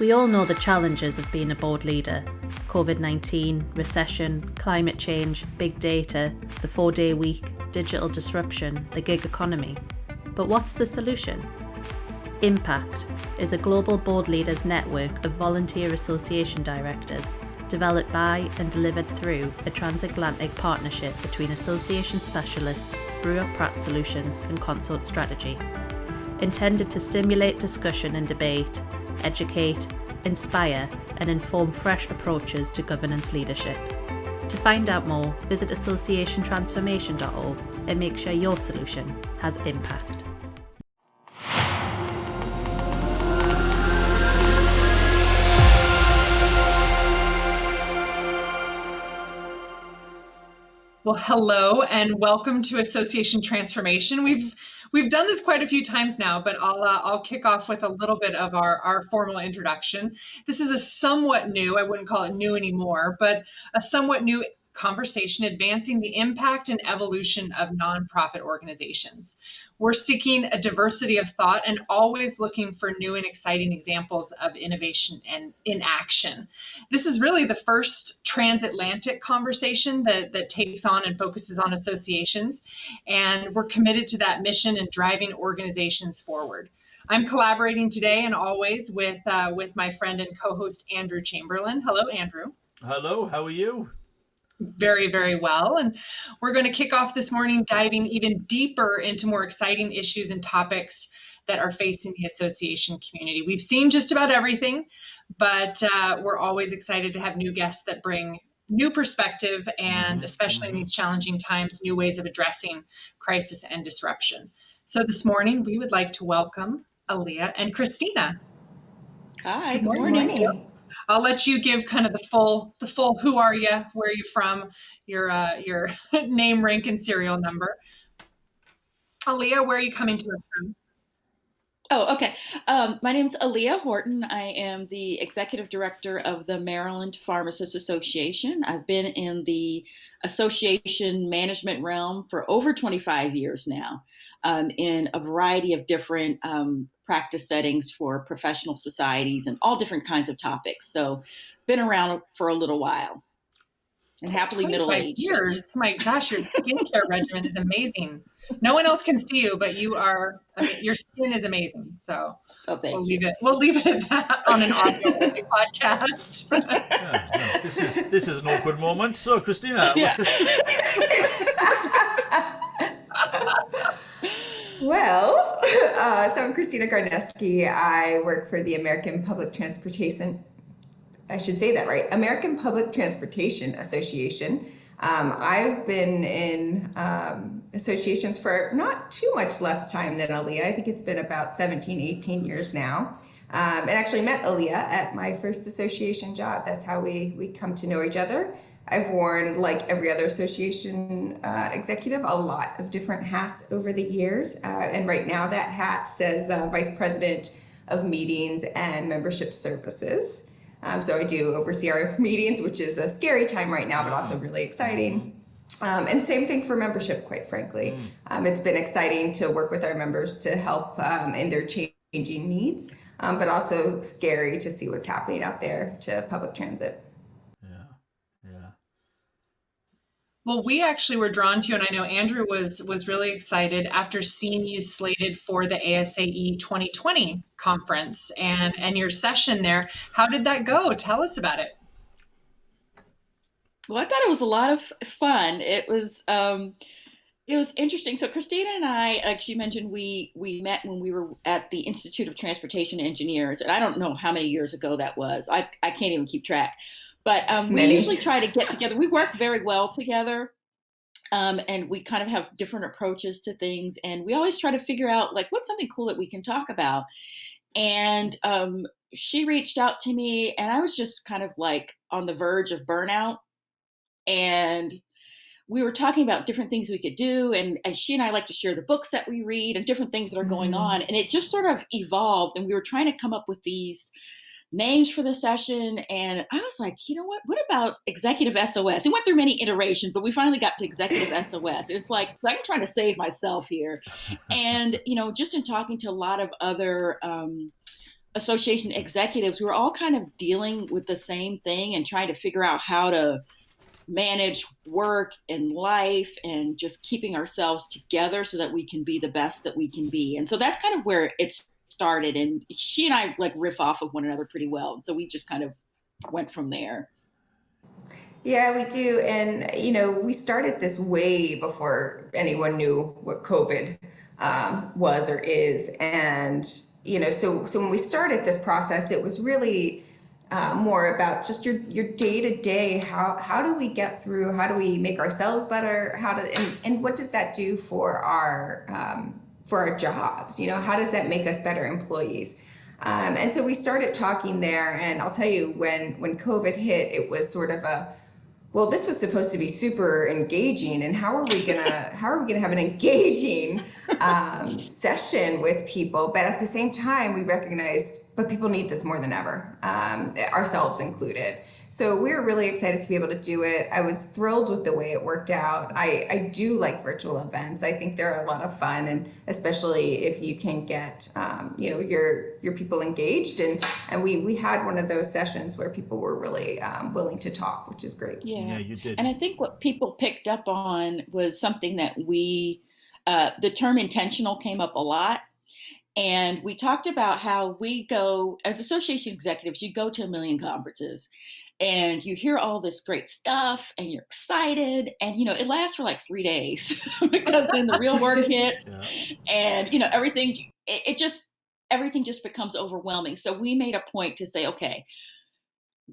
We all know the challenges of being a board leader. COVID-19, recession, climate change, big data, the 4-day week, digital disruption, the gig economy. But what's the solution? Impact is a global board leaders network of volunteer association directors, developed by and delivered through a transatlantic partnership between association specialists, Brewer Pratt Solutions and Consort Strategy. Intended to stimulate discussion and debate, educate, inspire and inform fresh approaches to governance leadership. To find out more, visit associationtransformation.org and make sure your solution has impact. Well, hello and welcome to Association Transformation. We've done this quite a few times now, but I'll kick off with a little bit of our formal introduction. This is a somewhat new, I wouldn't call it new anymore, but a somewhat new conversation advancing the impact and evolution of nonprofit organizations. We're seeking a diversity of thought and always looking for new and exciting examples of innovation and in action. This is really the first transatlantic conversation that takes on and focuses on associations, and we're committed to that mission and driving organizations forward. I'm collaborating today and always with my friend and co-host Andrew Chamberlain. Hello, Andrew. Hello, how are you? Very, very well. And we're going to kick off this morning diving even deeper into more exciting issues and topics that are facing the association community. We've seen just about everything, but we're always excited to have new guests that bring new perspective and especially in these challenging times, new ways of addressing crisis and disruption. So this morning, we would like to welcome Aliyah and Christina. Hi, good morning. I'll let you give kind of the full who are you, where are you from, your name, rank, and serial number. Aliyah, where are you coming to us from? Oh, okay. My name is Aliyah Horton. I am the executive director of the Maryland Pharmacists Association. I've been in the association management realm for over 25 years now, in a variety of different practice settings for professional societies and all different kinds of topics. So been around for a little while and happily middle-aged. Years. My gosh, your skincare regimen is amazing. No one else can see you, but you are, your skin is amazing. So we'll leave it at that on an audio podcast. No, this is an awkward moment. So Christina. Yeah. Well, so I'm Christina Garneski. I work for the American Public Transportation. I should say that right. American Public Transportation Association. I've been in associations for not too much less time than Aliyah. I think it's been about 17, 18 years now. And actually met Aliyah at my first association job. That's how we come to know each other. I've worn, like every other association executive, a lot of different hats over the years. And right now that hat says Vice President of Meetings and Membership Services. So I do oversee our meetings, which is a scary time right now, but also really exciting. And same thing for membership, quite frankly. It's been exciting to work with our members to help in their changing needs, but also scary to see what's happening out there to public transit. Well, we actually were drawn to you, and I know Andrew was really excited after seeing you slated for the ASAE 2020 conference and your session there. How did that go? Tell us about it. Well, I thought it was a lot of fun. It was interesting. So Christina and I, like she mentioned, we met when we were at the Institute of Transportation Engineers, and I don't know how many years ago that was. I can't even keep track. But we usually try to get together. We work very well together, and we kind of have different approaches to things. And we always try to figure out, like, what's something cool that we can talk about. And she reached out to me, and I was just kind of like on the verge of burnout. And we were talking about different things we could do. And she and I like to share the books that we read and different things that are going on. And it just sort of evolved. And we were trying to come up with these names for the session. And I was like, you know what about Executive SOS? It went through many iterations, but we finally got to Executive SOS. It's like I'm trying to save myself here. And, just in talking to a lot of other association executives, we were all kind of dealing with the same thing and trying to figure out how to manage work and life and just keeping ourselves together so that we can be the best that we can be. And so that's kind of where it started. And she and I like riff off of one another pretty well. And so we just kind of went from there. Yeah, we do. And, we started this way before anyone knew what COVID was or is. And, so when we started this process, it was really more about just your day to day. How do we get through? How do we make ourselves better? And what does that do for our jobs? How does that make us better employees? And so we started talking there. And I'll tell you, when COVID hit, it was sort of well, this was supposed to be super engaging, and how are we gonna have an engaging session with people? But at the same time, we recognized, but people need this more than ever, ourselves included. So we were really excited to be able to do it. I was thrilled with the way it worked out. I do like virtual events. I think they're a lot of fun, and especially if you can get your people engaged. And we had one of those sessions where people were really willing to talk, which is great. Yeah, you did. And I think what people picked up on was something that the term intentional came up a lot. And we talked about how we go, as association executives, you go to a million conferences and you hear all this great stuff and you're excited, and it lasts for like 3 days because then the real work hits. And everything just becomes overwhelming. So we made a point to say, okay,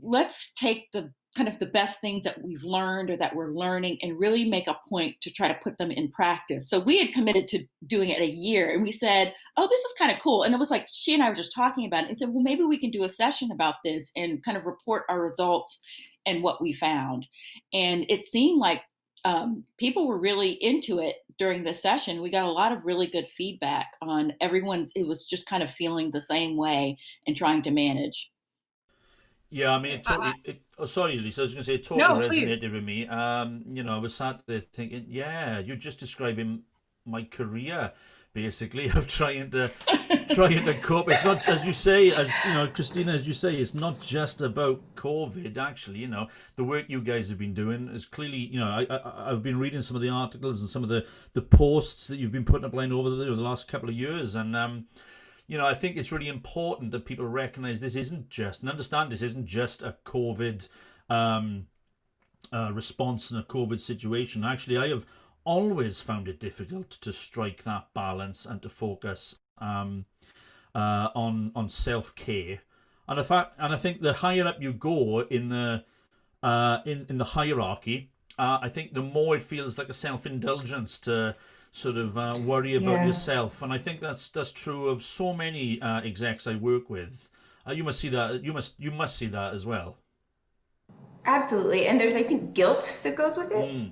let's take the kind of the best things that we've learned or that we're learning and really make a point to try to put them in practice. So we had committed to doing it a year, and we said, oh, this is kind of cool. And it was like, she and I were just talking about it and said, well, maybe we can do a session about this and kind of report our results and what we found. And it seemed like people were really into it during the session. We got a lot of really good feedback on it was just kind of feeling the same way and trying to manage. Yeah, I mean, it totally. Sorry, Lisa, I was going to say it totally resonated with me. I was sat there thinking, yeah, you're just describing my career, basically, of trying to cope. It's not, as you say, Christina, as you say, it's not just about COVID. Actually, the work you guys have been doing is clearly, I've been reading some of the articles and some of the posts that you've been putting up line over the last couple of years, and I think it's really important that people recognize this isn't just, and understand this isn't just a COVID response in a COVID situation. Actually, I have always found it difficult to strike that balance and to focus on self-care. And I think the higher up you go in the hierarchy, I think the more it feels like a self-indulgence to sort of worry about yourself. And I think that's true of so many execs I work with. You must see that. You must see that as well. Absolutely. And there's, I think, guilt that goes with it.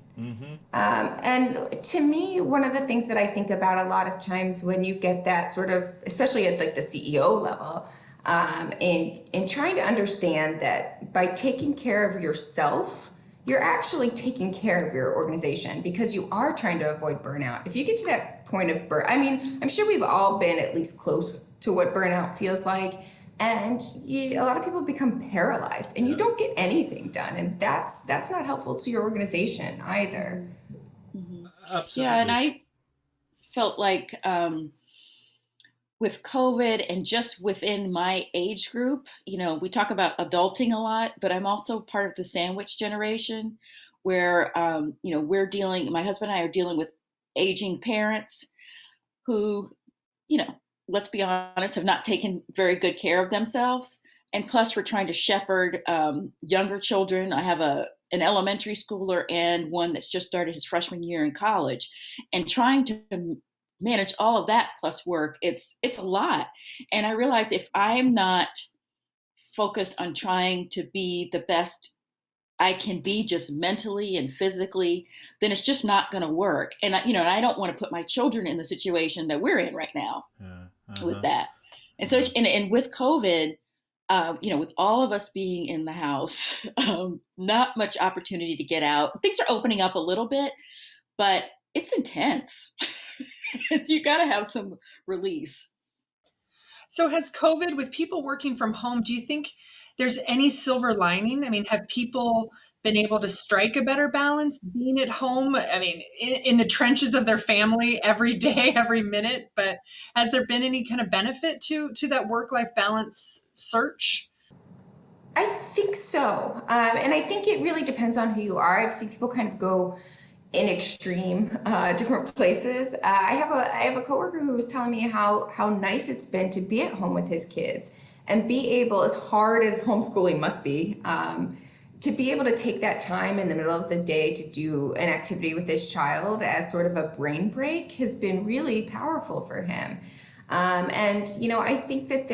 And to me, one of the things that I think about a lot of times when you get that sort of, especially at like the CEO level, in trying to understand that by taking care of yourself, you're actually taking care of your organization, because you are trying to avoid burnout. If you get to that point of I'm sure we've all been at least close to what burnout feels like. And a lot of people become paralyzed and you don't get anything done. And that's not helpful to your organization either. Absolutely. Yeah, and I felt like with COVID and just within my age group, we talk about adulting a lot, but I'm also part of the sandwich generation where, my husband and I are dealing with aging parents who, let's be honest, have not taken very good care of themselves. And plus we're trying to shepherd younger children. I have an elementary schooler and one that's just started his freshman year in college, and trying to manage all of that plus work, it's a lot. And I realize if I'm not focused on trying to be the best I can be just mentally and physically, then it's just not going to work. And I don't want to put my children in the situation that we're in right now with that. And so, and with COVID, with all of us being in the house, not much opportunity to get out. Things are opening up a little bit, but it's intense. You got to have some release. So has COVID, with people working from home, do you think there's any silver lining? I mean, have people been able to strike a better balance being at home? I mean, in the trenches of their family every day, every minute, but has there been any kind of benefit to that work-life balance search? I think so. And I think it really depends on who you are. I've seen people kind of go in extreme different places. I have a coworker who was telling me how nice it's been to be at home with his kids and be able, as hard as homeschooling must be, to be able to take that time in the middle of the day to do an activity with his child as sort of a brain break has been really powerful for him. And I think that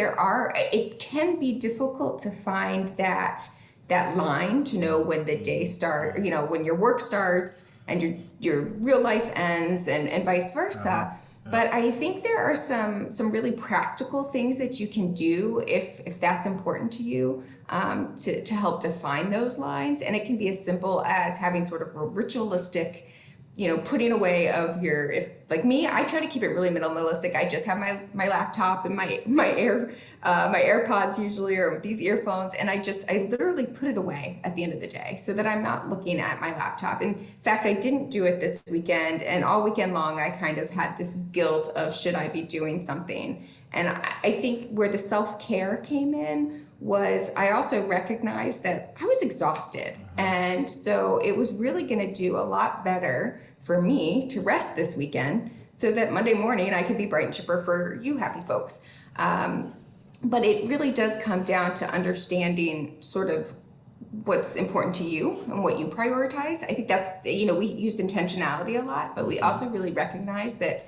it can be difficult to find that line to know when the day starts, when your work starts and your real life ends, and vice versa. But I think there are some really practical things that you can do if that's important to you, to help define those lines. And it can be as simple as having sort of a ritualistic, putting away of if like me, I try to keep it really minimalistic. I just have my laptop and my AirPods usually, or these earphones, and I literally put it away at the end of the day so that I'm not looking at my laptop. In fact, I didn't do it this weekend, and all weekend long I kind of had this guilt of, should I be doing something? And I think where the self-care came in was I also recognized that I was exhausted. And so it was really going to do a lot better for me to rest this weekend so that Monday morning I could be bright and chipper for you happy folks. But it really does come down to understanding sort of what's important to you and what you prioritize. I think that's, we use intentionality a lot, but we also really recognize that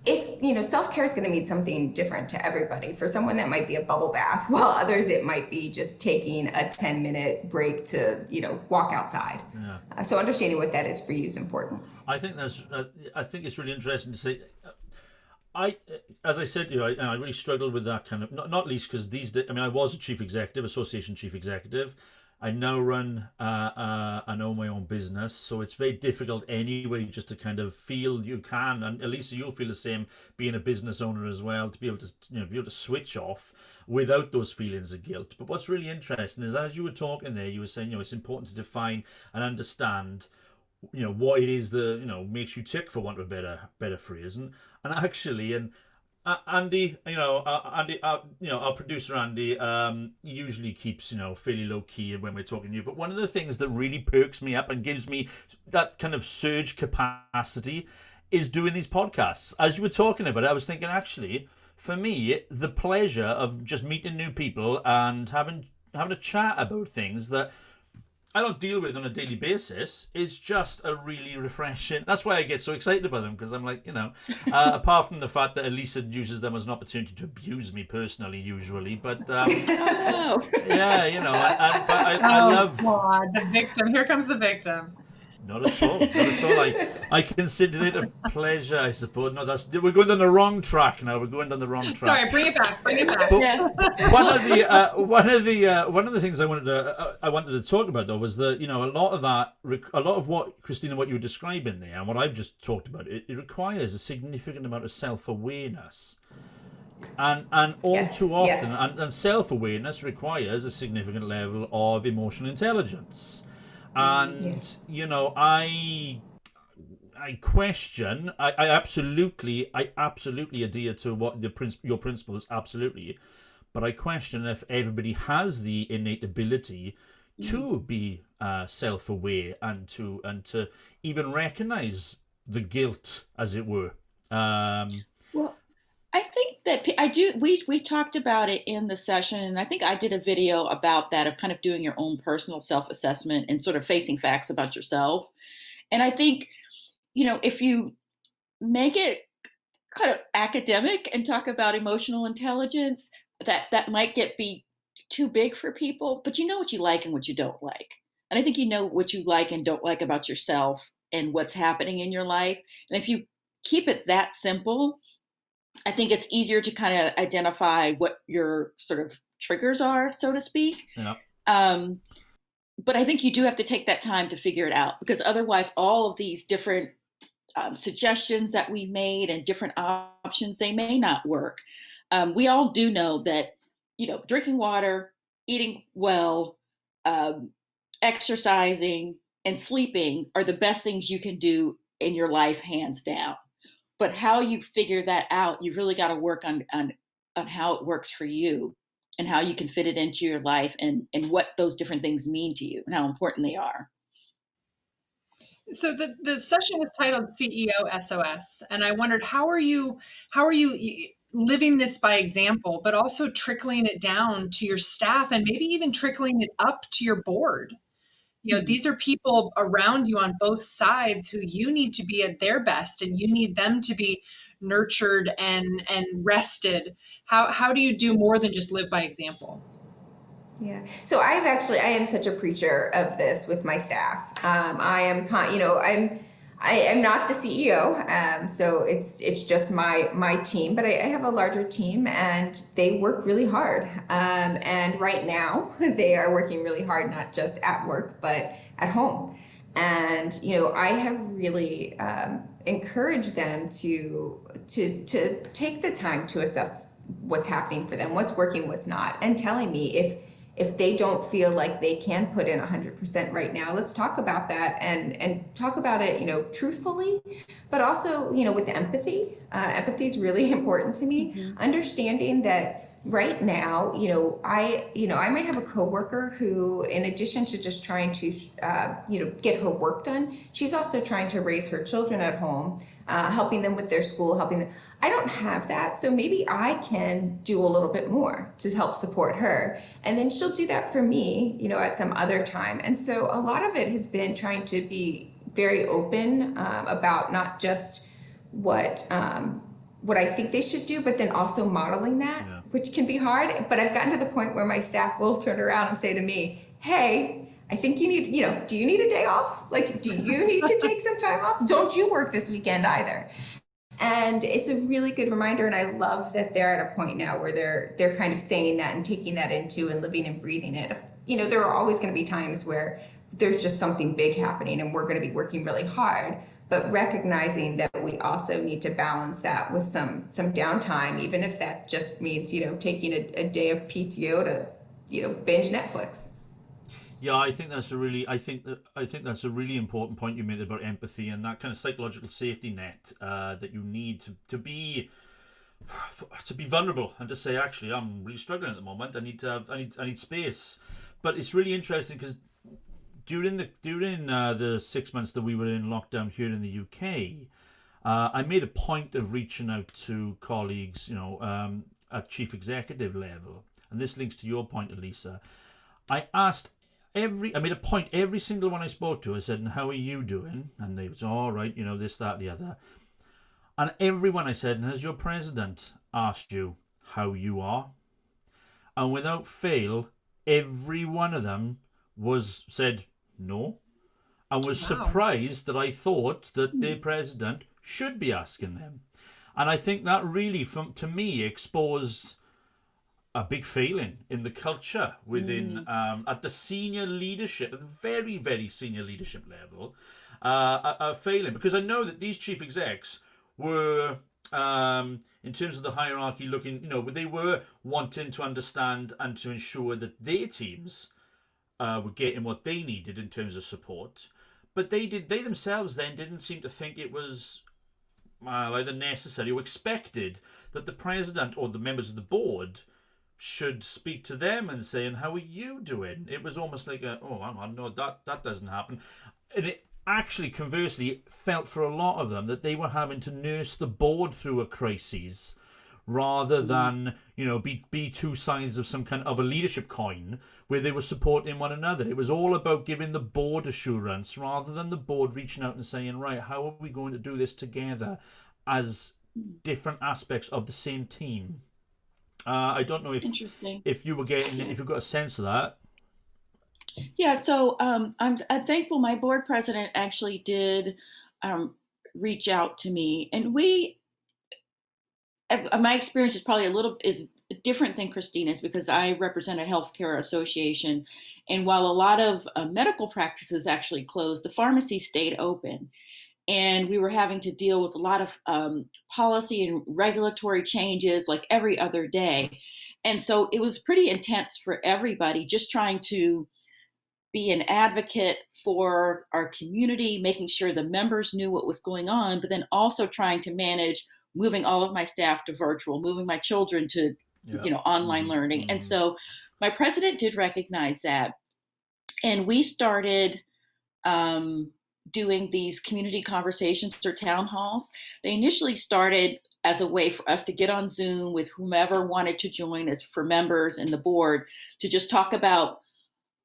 it's, self-care is going to mean something different to everybody. For someone that might be a bubble bath, while others it might be just taking a 10-minute break to, walk outside. Yeah. So understanding what that is for you is important. I think I think it's really interesting to say. As I said to you, I really struggled with that kind of, not least because these days, I was a chief executive, association chief executive. I now run and own my own business, so it's very difficult anyway just to kind of feel you can, and Elisa, you'll feel the same being a business owner as well, to be able to switch off without those feelings of guilt. But what's really interesting is, as you were talking there, you were saying it's important to define and understand what it is that makes you tick, for want of a better phrase, and actually Andy, our producer Andy, usually keeps fairly low key when we're talking to you. But one of the things that really perks me up and gives me that kind of surge capacity is doing these podcasts. As you were talking about it, I was thinking, actually, for me, the pleasure of just meeting new people and having a chat about things that I don't deal with on a daily basis is just a really refreshing. That's why I get so excited about them, because I'm like, apart from the fact that Elisa uses them as an opportunity to abuse me personally, usually, but yeah, but I love. God, the victim. Here comes the victim. Not at all. Not at all. I consider it a pleasure, I suppose. No, we're going down the wrong track now. We're going down the wrong track. Sorry, bring it back. But one of the things I wanted to talk about, though, was that a lot of what, Christina, what you were describing there, and what I've just talked about, it requires a significant amount of self-awareness. And all too often, and self-awareness requires a significant level of emotional intelligence. And I question. I absolutely adhere to what your principles, absolutely, but I question if everybody has the innate ability to be self-aware and to even recognize the guilt, as it were. Well, I think that I do. We talked about it in the session, and I think I did a video about that, of kind of doing your own personal self-assessment and sort of facing facts about yourself. And I think, if you make it kind of academic and talk about emotional intelligence, that might be too big for people. But you know what you like and what you don't like. And I think you know what you like and don't like about yourself and what's happening in your life. And if you keep it that simple, I think it's easier to kind of identify what your sort of triggers are, so to speak. Yeah. But I think you do have to take that time to figure it out, because otherwise all of these different suggestions that we made and different options, they may not work. we all do know that, drinking water, eating well, exercising, and sleeping are the best things you can do in your life, hands down. But how you figure that out, you've really got to work on how it works for you and how you can fit it into your life, and what those different things mean to you and how important they are. So the session was titled CEO SOS, and I wondered how are you living this by example, but also trickling it down to your staff and maybe even trickling it up to your board. These are people around you on both sides who you need to be at their best, and you need them to be nurtured and rested. How do you do more than just live by example? Yeah. So I am such a preacher of this with my staff. I am not the CEO, so it's just my team, but I have a larger team, and they work really hard. And right now they are working really hard, not just at work, but at home. And, I have really encouraged them to take the time to assess what's happening for them, what's working, what's not, and telling me if they don't feel like they can put in 100% right now, let's talk about that and talk about it, truthfully, but also, with empathy. Empathy is really important to me. Mm-hmm. Understanding that right now, I might have a coworker who, in addition to just trying to, get her work done, she's also trying to raise her children at home, helping them with their school, helping them. I don't have that, so maybe I can do a little bit more to help support her, and then she'll do that for me, at some other time. And so a lot of it has been trying to be very open about not just what I think they should do, but then also modeling that, yeah, which can be hard. But I've gotten to the point where my staff will turn around and say to me, hey, I think you need, do you need a day off? Like, do you need to take some time off? Don't you work this weekend either? And it's a really good reminder. And I love that they're at a point now where they're kind of saying that and taking that into and living and breathing it. There are always going to be times where there's just something big happening and we're going to be working really hard, but recognizing that we also need to balance that with some downtime, even if that just means, taking a day of PTO to, binge Netflix. Yeah, I think that's a really important point you made about empathy and that kind of psychological safety net that you need to be vulnerable and to say, actually, I'm really struggling at the moment. I need space. But it's really interesting because during the 6 months that we were in lockdown here in the UK, I made a point of reaching out to colleagues, at chief executive level, and this links to your point, Elisa. I made a point, every single one I spoke to, I said, and how are you doing? And they was all right, this, that, the other. And everyone I said, and has your president asked you how you are? And without fail, every one of them said no, and was surprised that I thought that their president should be asking them. And I think that really, to me, exposed a big failing in the culture within at the senior leadership, at the very, very senior leadership level, a failing, because I know that these chief execs were, in terms of the hierarchy, looking, they were wanting to understand and to ensure that their teams were getting what they needed in terms of support, but they themselves then didn't seem to think it was either necessary or expected that the president or the members of the board should speak to them and say, and how are you doing? It was almost like no, that doesn't happen. And it actually, conversely, felt for a lot of them that they were having to nurse the board through a crisis rather than, be two sides of some kind of a leadership coin where they were supporting one another. It was all about giving the board assurance rather than the board reaching out and saying, right, how are we going to do this together as different aspects of the same team? I don't know if you got a sense of that. Yeah, so I'm thankful my board president actually did reach out to me, and my experience is probably is different than Christina's because I represent a healthcare association, and while a lot of medical practices actually closed, the pharmacy stayed open. and we were having to deal with a lot of policy and regulatory changes like every other day. And so it was pretty intense for everybody, just trying to be an advocate for our community, making sure the members knew what was going on, but then also trying to manage moving all of my staff to virtual, moving my children to online learning. And so my president did recognize that. And we started doing these community conversations or town halls. They initially started as a way for us to get on Zoom with whomever wanted to join as for members and the board to just talk about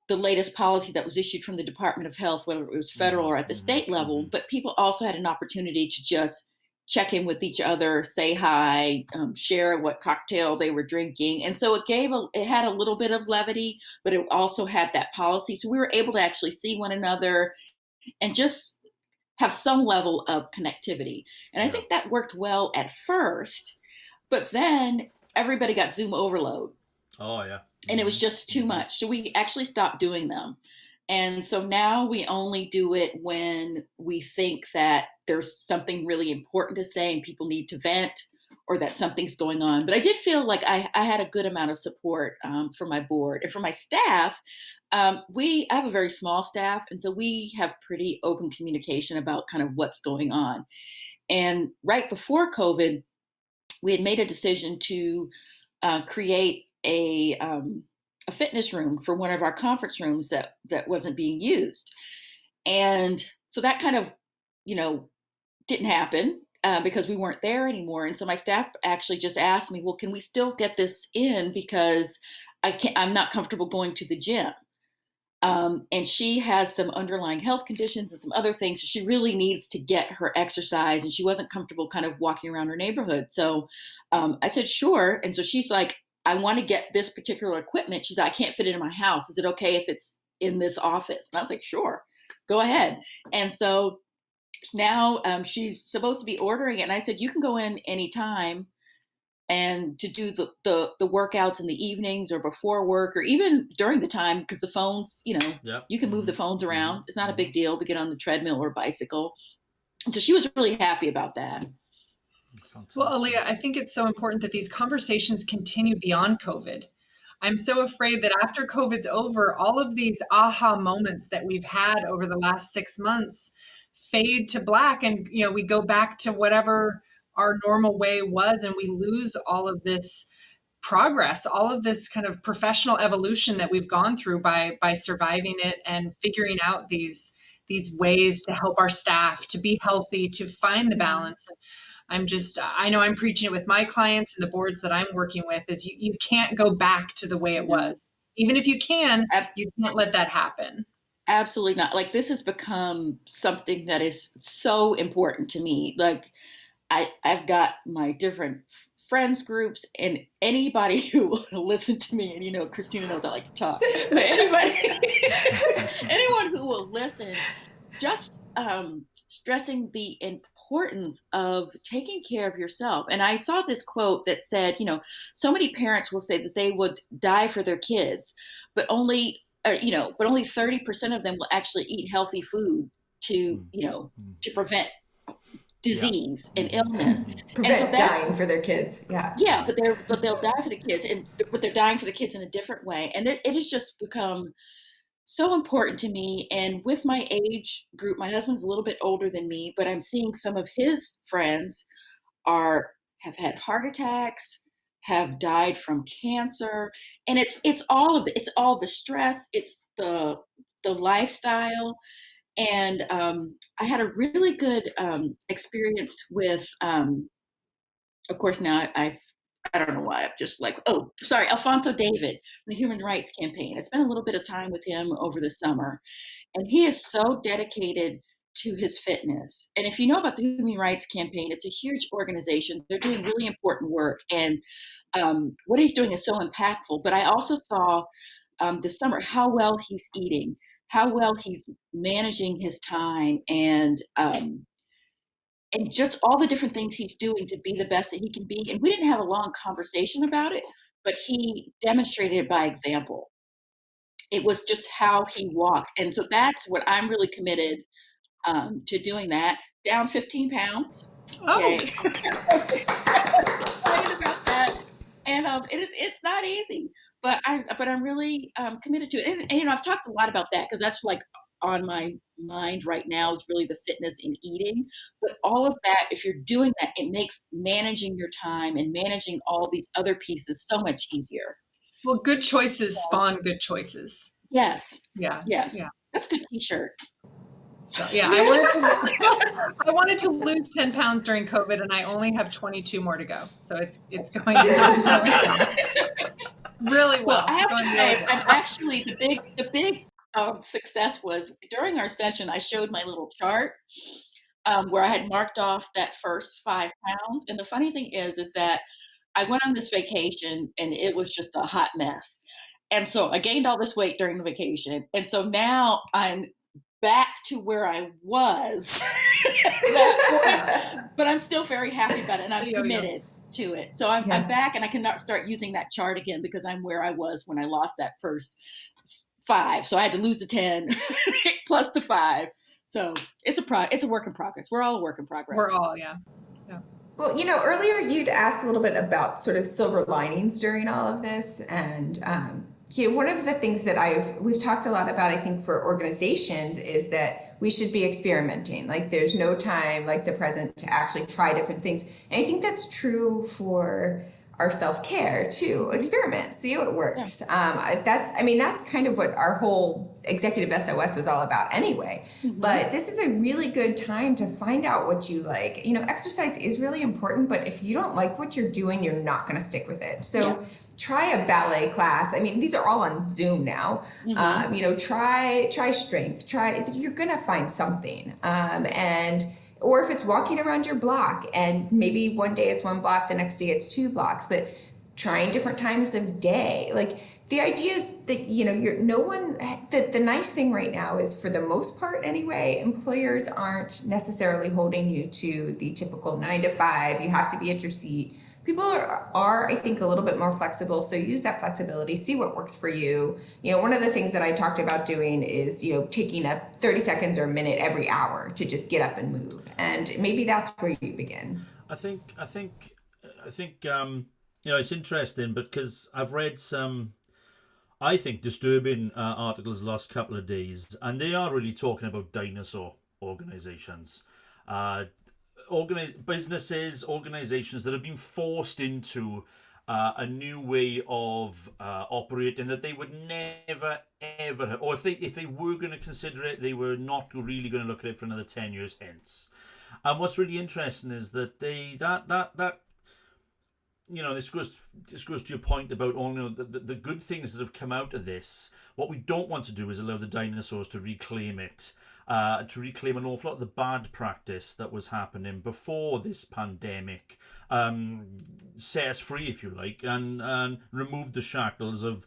the latest policy that was issued from the Department of Health, whether it was federal or at the state level. But people also had an opportunity to just check in with each other, say hi, share what cocktail they were drinking. And so it had a little bit of levity, but it also had that policy. So we were able to actually see one another and just have some level of connectivity. And I think that worked well at first, but then everybody got Zoom overload. Oh, yeah. And it was just too much. So we actually stopped doing them. And so now we only do it when we think that there's something really important to say and people need to vent or that something's going on. But I did feel like I had a good amount of support from my board and from my staff. I have a very small staff. And so we have pretty open communication about kind of what's going on. And right before COVID, we had made a decision to create a fitness room for one of our conference rooms that wasn't being used. And so that kind of, didn't happen because we weren't there anymore. And so my staff actually just asked me, well, can we still get this in? Because I'm not comfortable going to the gym. And she has some underlying health conditions and some other things. So she really needs to get her exercise, and she wasn't comfortable kind of walking around her neighborhood. So I said, sure. And so she's like, I want to get this particular equipment. She's like, I can't fit it in my house. Is it okay if it's in this office? And I was like, sure, go ahead. And so now she's supposed to be ordering it. And I said, you can go in anytime and to do the workouts in the evenings or before work or even during the time, because the phones, you can move the phones around. It's not a big deal to get on the treadmill or bicycle. And so she was really happy about that. Well, Aliyah, I think it's so important that these conversations continue beyond COVID. I'm so afraid that after COVID's over, all of these aha moments that we've had over the last 6 months fade to black, and we go back to whatever our normal way was, and we lose all of this progress, all of this kind of professional evolution that we've gone through by surviving it and figuring out these ways to help our staff to be healthy, to find the balance. I know I'm preaching it with my clients and the boards that I'm working with is you can't go back to the way it was. Even if you can, you can't let that happen. Absolutely not. Like, this has become something that is so important to me. Like, I've got my different friends groups, and anybody who will listen to me, and Christina knows I like to talk, but anyone who will listen, just stressing the importance of taking care of yourself. And I saw this quote that said, so many parents will say that they would die for their kids, but only 30% of them will actually eat healthy food to prevent disease and illness. Prevent dying for their kids. Yeah, but they'll die for the kids, but they're dying for the kids in a different way. And it has just become so important to me. And with my age group, my husband's a little bit older than me, but I'm seeing some of his friends have had heart attacks, have died from cancer. And it's all the stress, it's the lifestyle. And I had a really good experience with, of course, now I don't know why I'm just like, Alfonso David, the Human Rights Campaign. I spent a little bit of time with him over the summer, and he is so dedicated to his fitness. And if you know about the Human Rights Campaign, it's a huge organization. They're doing really important work, and what he's doing is so impactful. But I also saw this summer how well he's eating, how well he's managing his time, and just all the different things he's doing to be the best that he can be. And we didn't have a long conversation about it, but he demonstrated it by example. It was just how he walked. And so that's what I'm really committed to doing that. down 15 pounds. Oh. Yay. About that. And it's not easy, but I'm really committed to it. And you know, I've talked a lot about that because that's like on my mind right now is really the fitness in eating. But all of that, if you're doing that, it makes managing your time and managing all these other pieces so much easier. Well, good choices spawn good choices. Yes. Yeah. Yes. Yeah. That's a good t-shirt. So, yeah, I wanted to lose 10 pounds during COVID, and I only have 22 more to go. So it's going really well. Well, I have to say, I'm actually the big success was during our session. I showed my little chart where I had marked off that first 5 pounds. And the funny thing is that I went on this vacation and it was just a hot mess. And so I gained all this weight during the vacation. And so now I'm back to where I was at that point, but I'm still very happy about it and I'm committed to it. So I'm back and I cannot start using that chart again because I'm where I was when I lost that first 5. So I had to lose the 10 plus the 5. So it's a work in progress. We're all a work in progress. We're all, yeah. Well, you know, earlier you'd asked a little bit about sort of silver linings during all of this. And, you know, one of the things that we've talked a lot about, I think, for organizations is that we should be experimenting. Like there's no time like the present to actually try different things. And I think that's true for our self-care too. Experiment, see how it works. Yeah. That's kind of what our whole Executive SOS was all about anyway. Mm-hmm. But this is a really good time to find out what you like. You know, exercise is really important, but if you don't like what you're doing, you're not going to stick with it. So try a ballet class. I mean, these are all on Zoom now. Mm-hmm. You know, try strength. You're going to find something. Or if it's walking around your block and maybe one day it's 1 block, the next day it's 2 blocks, but trying different times of day. Like the idea is that, you know, the nice thing right now is for the most part anyway, employers aren't necessarily holding you to the typical 9 to 5. You have to be at your seat. People are, I think, a little bit more flexible. So use that flexibility, see what works for you. You know, one of the things that I talked about doing is, you know, taking up 30 seconds or a minute every hour to just get up and move. And maybe that's where you begin. I think, you know, it's interesting because I've read some, I think, disturbing articles the last couple of days, and they are really talking about dinosaur organizations. Businesses, organizations that have been forced into a new way of operating that they would never ever, or if they were going to consider it, they were not really going to look at it for another 10 years hence. And what's really interesting is that that you know, this goes to your point about all, you know, the good things that have come out of this. What we don't want to do is allow the dinosaurs to reclaim it. To reclaim an awful lot of the bad practice that was happening before this pandemic, set us free, if you like, and remove the shackles of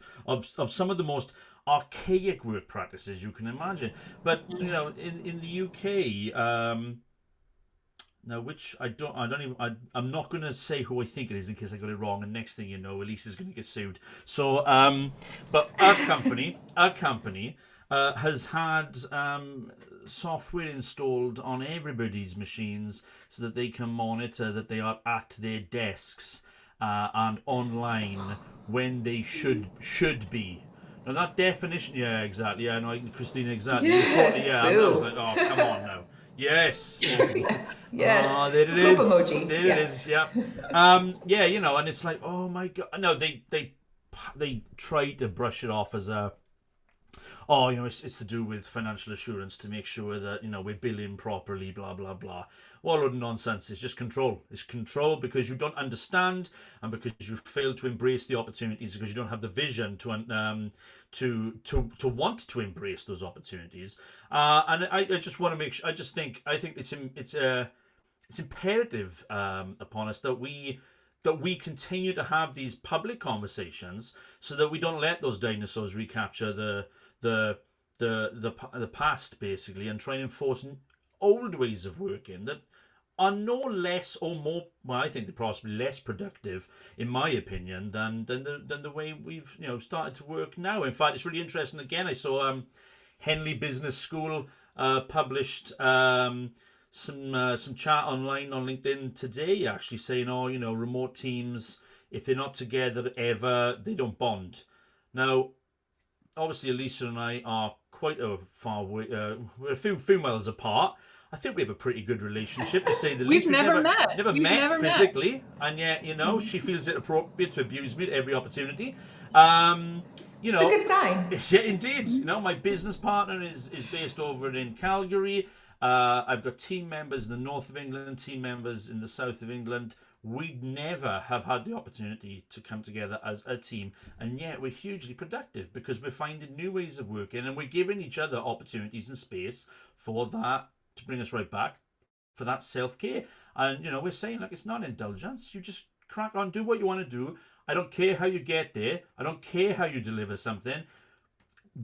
some of the most archaic work practices you can imagine. But you know, in the UK, now which I'm not going to say who I think it is in case I got it wrong, and next thing you know, Elise is going to get sued. So, but our company has had software installed on everybody's machines so that they can monitor that they are at their desks and online when they should be. Now that definition, yeah, exactly. Yeah, no, Christina, exactly. Yeah, I was like, oh, come on now. Yes. Yes. There it is. Emoji. There it is. Yeah. Yeah, you know, and it's like, oh my god. No, they try to brush it off as a, oh, you know, it's to do with financial assurance to make sure that, you know, we're billing properly, blah, blah, blah. All of nonsense. It's just control. It's control because you don't understand and because you fail to embrace the opportunities, because you don't have the vision to want to embrace those opportunities. And I just want to make sure, I think it's imperative upon us that we continue to have these public conversations so that we don't let those dinosaurs recapture the past, basically, and try and enforce old ways of working that are no less or more, well, I think they're possibly less productive, in my opinion, than the way we've, you know, started to work now. In fact, it's really interesting. Again, I saw Henley Business School published some chat online on LinkedIn today, actually saying, oh, you know, remote teams, if they're not together ever, they don't bond. Now, obviously, Aliyah and I are quite a far way. We're a few miles apart. I think we have a pretty good relationship, to say the least. We've never met. Never met physically, and yet, you know, she feels it appropriate to abuse me at every opportunity. You know, it's a good sign. Yeah, indeed. You know, my business partner is based over in Calgary. I've got team members in the north of England, team members in the south of England. We never have had the opportunity to come together as a team, and yet we're hugely productive because we're finding new ways of working, and we're giving each other opportunities and space for that to bring us right back, for that self-care. And, you know, we're saying, like, it's not indulgence. You just crack on, do what you want to do. I don't care how you get there. I don't care how you deliver something.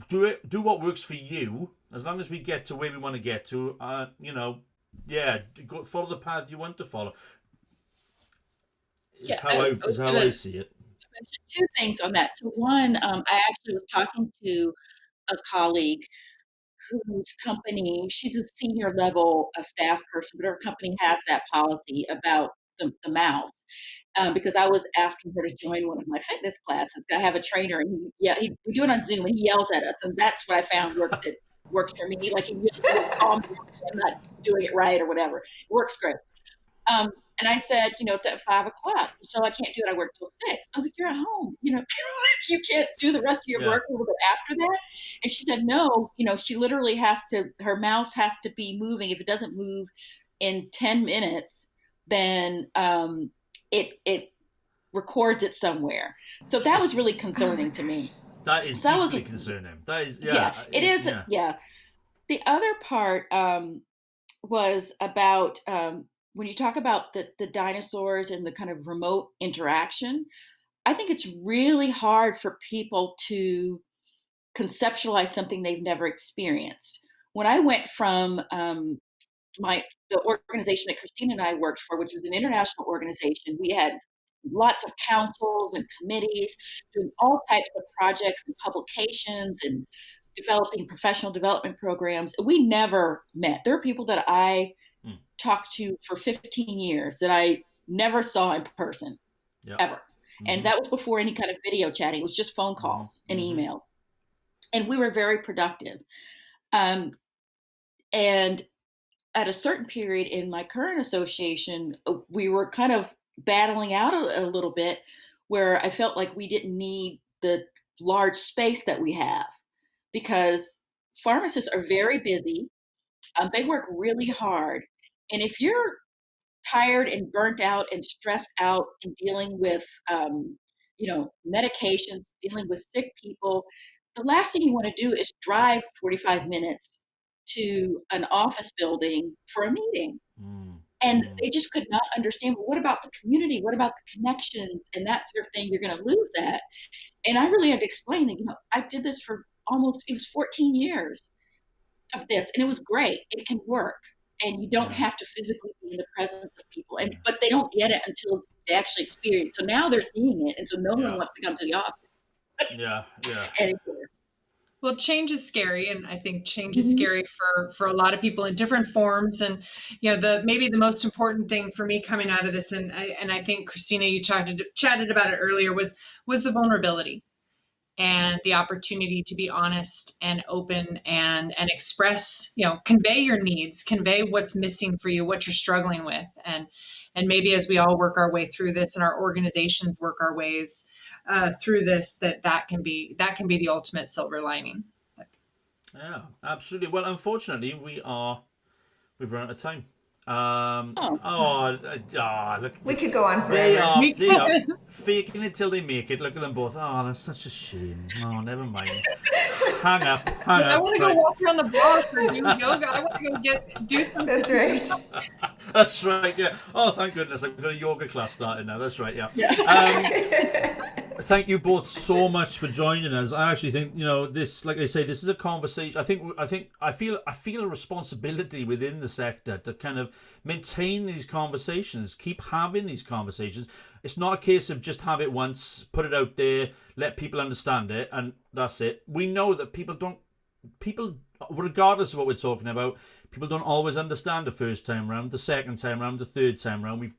Do what works for you. As long as we get to where we want to get to, you know, follow the path you want to follow. Is how I see it. Two things on that. So one, I actually was talking to a colleague whose company, she's a senior level staff person, but her company has that policy about the mouse. Because I was asking her to join one of my fitness classes. I have a trainer, and we do it on Zoom, and he yells at us, and that's what I found works for me. Like, he would call me, I'm not doing it right or whatever. It works great. And I said, you know, it's at 5 o'clock, so I can't do it. I work till 6. I was like, you're at home, you know, you can't do the rest of your work a little bit after that. And she said, no, you know, she literally her mouse has to be moving. If it doesn't move in 10 minutes, then it records it somewhere. So that was really concerning to me. That is deeply concerning. That is, it is. Yeah. The other part was about when you talk about the dinosaurs and the kind of remote interaction. I think it's really hard for people to conceptualize something they've never experienced. When I went from the organization that Christina and I worked for, which was an international organization, we had lots of councils and committees doing all types of projects and publications and developing professional development programs. We never met. There are people that I talked to for 15 years that I never saw in person, ever. Mm-hmm. And that was before any kind of video chatting. It was just phone calls and emails. And we were very productive. And at a certain period in my current association, we were kind of battling out a little bit, where I felt like we didn't need the large space that we have, because pharmacists are very busy. They work really hard. And if you're tired and burnt out and stressed out and dealing with, medications, dealing with sick people, the last thing you want to do is drive 45 minutes to an office building for a meeting. And they just could not understand, well, what about the community? What about the connections and that sort of thing? You're going to lose that. And I really had to explain that, I did this for it was 14 years of this, and it was great. It can work. And you don't have to physically be in the presence of people. But they don't get it until they actually experience. So now they're seeing it. And so no one wants to come to the office. Yeah. Anymore. Well, change is scary, and I think change is scary for a lot of people in different forms. And maybe the most important thing for me coming out of this, and I think Christina, you chatted about it earlier, was the vulnerability and the opportunity to be honest and open and express, convey your needs, convey what's missing for you, what you're struggling with, and maybe as we all work our way through this, and our organizations work our ways through this, that can be the ultimate silver lining. Yeah, absolutely. Well, unfortunately, we've run out of time. Look, we could go on forever. They are faking it till they make it. Look at them both. Oh, that's such a shame. Oh, never mind. Hang up. I want to go walk around the block or do yoga. I want to go do something. That's right. That's right. Yeah. Oh, thank goodness, I've got a yoga class started now. That's right. Yeah. Thank you both so much for joining us. I actually think, this, like I say, this is a conversation. I feel a responsibility within the sector to kind of maintain these conversations, keep having these conversations. It's not a case of just have it once, put it out there, let people understand it, and that's it. We know that people regardless of what we're talking about, people don't always understand the first time round, the second time round, the third time round. We've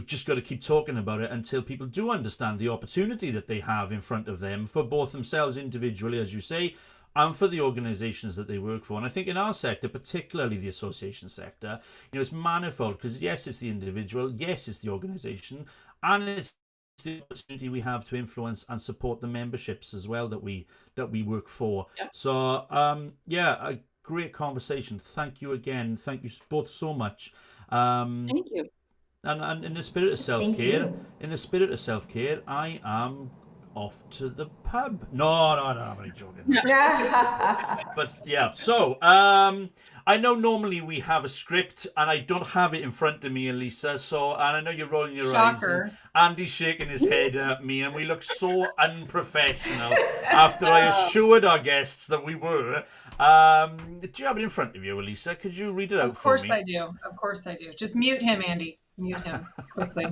just got to keep talking about it until people do understand the opportunity that they have in front of them for both themselves individually, as you say, and for the organisations that they work for. And I think in our sector, particularly the association sector, it's manifold, because yes, it's the individual, yes, it's the organisation, and it's the opportunity we have to influence and support the memberships as well that we work for. Yep. So a great conversation. Thank you again. Thank you both so much. Thank you. And in the spirit of self-care, I am off to the pub. No, I'm only joking. But yeah, so I know normally we have a script, and I don't have it in front of me, Elisa. So, and I know you're rolling your eyes. And Andy's shaking his head at me, and we look so unprofessional after I assured our guests that we were. Do you have it in front of you, Elisa? Could you read it out for me? Of course I do. Just mute him, Andy. Mute him quickly.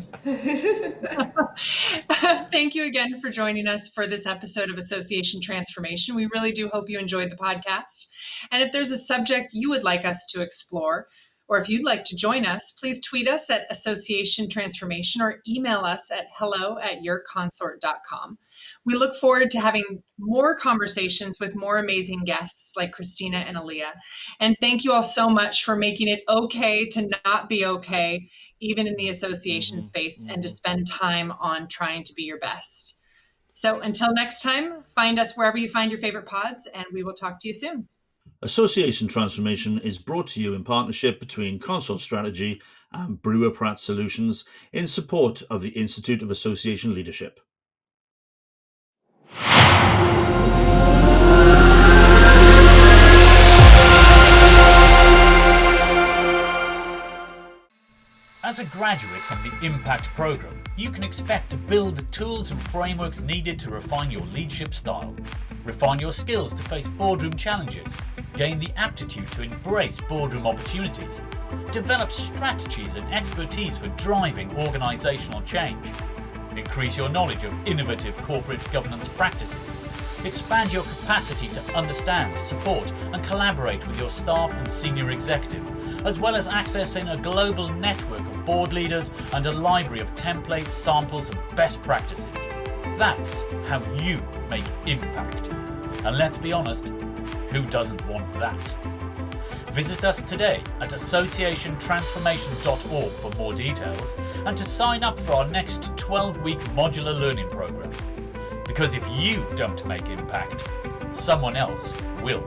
Thank you again for joining us for this episode of Association Transformation. We really do hope you enjoyed the podcast. And if there's a subject you would like us to explore, or if you'd like to join us, please tweet us at Association Transformation or email us at hello@yourconsort.com. We look forward to having more conversations with more amazing guests like Christina and Aliyah. And thank you all so much for making it okay to not be okay, even in the association space, and to spend time on trying to be your best. So until next time, find us wherever you find your favorite pods, and we will talk to you soon. Association Transformation is brought to you in partnership between Consort Strategy and Brewer Pratt Solutions in support of the Institute of Association Leadership. As a graduate from the Impact Programme, you can expect to build the tools and frameworks needed to refine your leadership style, refine your skills to face boardroom challenges, gain the aptitude to embrace boardroom opportunities, develop strategies and expertise for driving organisational change, increase your knowledge of innovative corporate governance practices, expand your capacity to understand, support and collaborate with your staff and senior executive, as well as accessing a global network of board leaders and a library of templates, samples and best practices. That's how you make impact. And let's be honest, who doesn't want that? Visit us today at associationtransformation.org for more details and to sign up for our next 12-week modular learning program. Because if you don't make impact, someone else will.